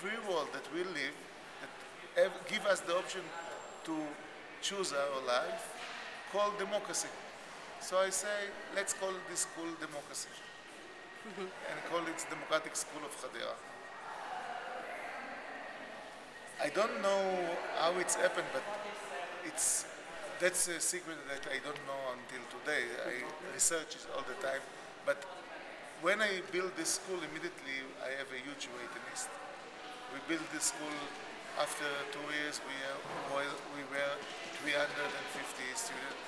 free world that we live, that give us the option to choose our life, called democracy. So I say, let's call this school democracy, and call it Democratic School of Hadera. I don't know how it's happened, but that's a secret that I don't know until today. I research it all the time, but when I build this school, immediately I have a huge waiting list. We built this school after 2 years. We were 350 students,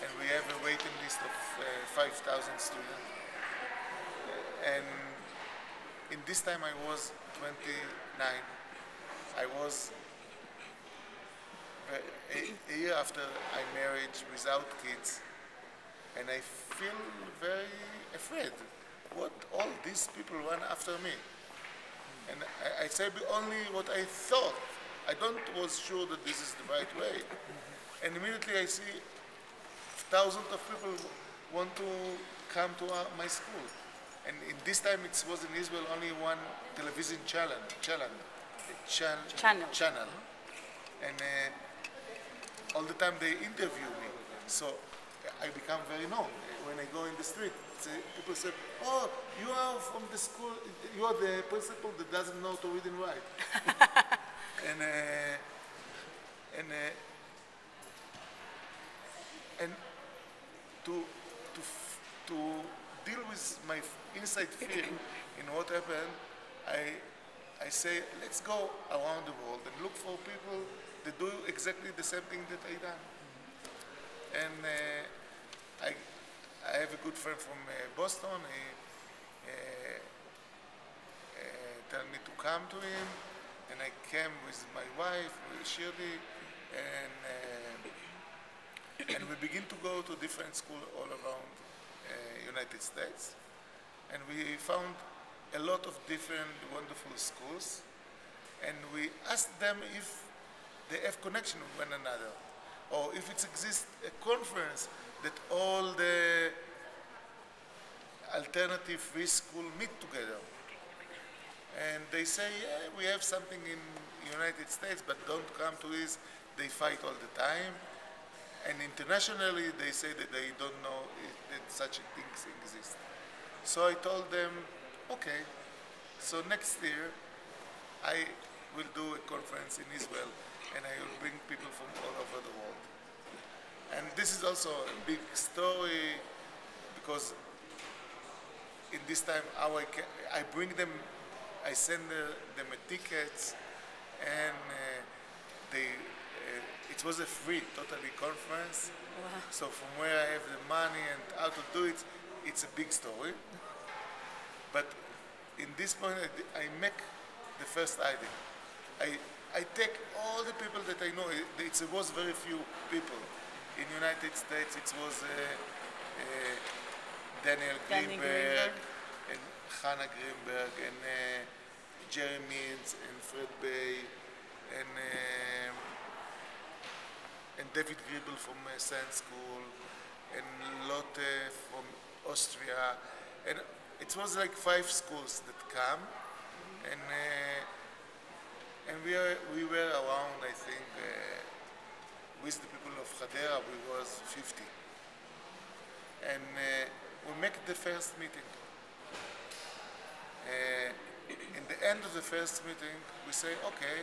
and we have a waiting list of 5,000 students. And in this time I was 29. I was a year after I married without kids, and I feel very afraid. What all these people run after me? And I say only what I thought. I don't was sure that this is the right way. And immediately I see thousands of people want to come to my school. And in this time it was in Israel only one television channel. And all the time they interview me. So I become very known. When I go in the street, people say, oh, you are from the school, you are the principal that doesn't know to read and write. and to deal with my inside fear in what happened, I say, let's go around the world and look for people that do exactly the same thing that I done. And I have a good friend from Boston. He told me to come to him, and I came with my wife, with Shirley, and we begin to go to different schools all around United States. And we found a lot of different wonderful schools, and we asked them if they have connection with one another, or if it exists a conference that all the alternative free school meet together. And they say, yeah, we have something in United States, but don't come to this. They fight all the time. And internationally, they say that they don't know that such things exist. So I told them, okay, so next year I will do a conference in Israel, and I will bring people from all over the world. And this is also a big story, because in this time I bring them, I send them a tickets, and it was a free, totally conference. Wow. So from where I have the money and how to do it, it's a big story. But in this point, I make the first idea. I take all the people that I know. It was very few people. In United States, it was Daniel Greenberg, and Hannah Greenberg, and Jerry Means, and Fred Bay, and David Griebel from Science School, and Lotte from Austria, and it was like 5 schools that come, and we were around, I think, with the people of Hadera, we was 50, and we make the first meeting. In the end of the first meeting, we say, okay,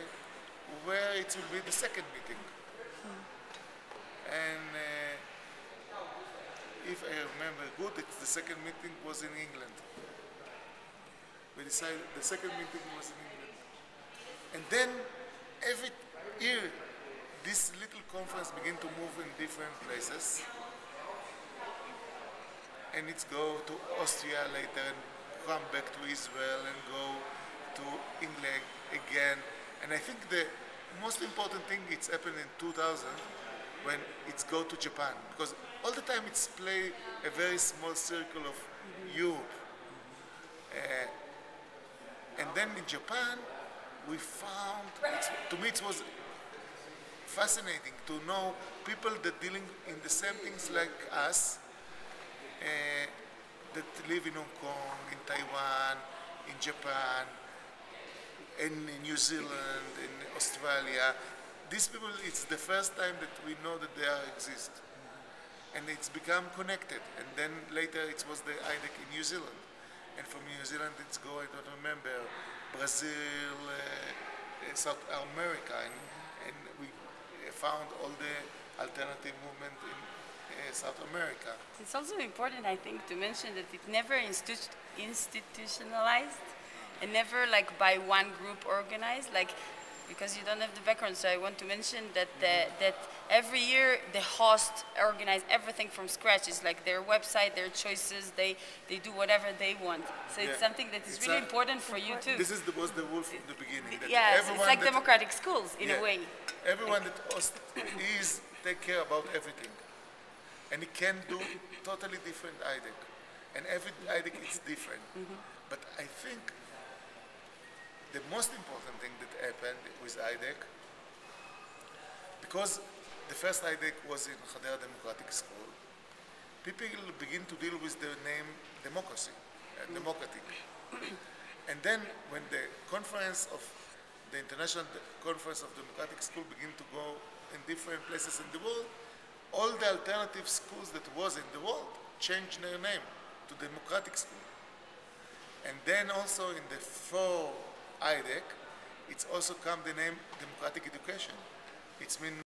where it will be the second meeting. And if I remember good, the second meeting was in England. We decided the second meeting was in England. And then every year, this little conference began to move in different places. And it's go to Austria later, and come back to Israel, and go to England again. And I think the most important thing, it's happened in 2000, when it's go to Japan, because all the time it's play a very small circle of Europe. And then in Japan, we found, to me it was fascinating to know people that dealing in the same things like us, that live in Hong Kong, in Taiwan, in Japan, in New Zealand, in Australia. These people, it's the first time that we know that they exist. And it's become connected. And then later it was the IDEC in New Zealand. And from New Zealand it's I don't remember, Brazil, South America. And we found all the alternative movement in South America. It's also important, I think, to mention that it never institutionalized and never like by one group organized, like because you don't have the background. So I want to mention that that every year the host organize everything from scratch. It's like their website, their choices. They do whatever they want. So it's something that is really important for you too. This was the rule from the beginning. That yes, it's like democratic schools in a way. Everyone that hosts take care about everything, and it can do totally different IDEC, and every IDEC is different. But I think the most important thing that happened with IDEC, because the first IDEC was in Hadera Democratic School, people begin to deal with the name democracy, democratic. And then when the conference of the International Conference of Democratic School begin to go in different places in the world, all the alternative schools that was in the world changed their name to Democratic School. And then also in the IDEC, it's also come the name democratic education. It's mean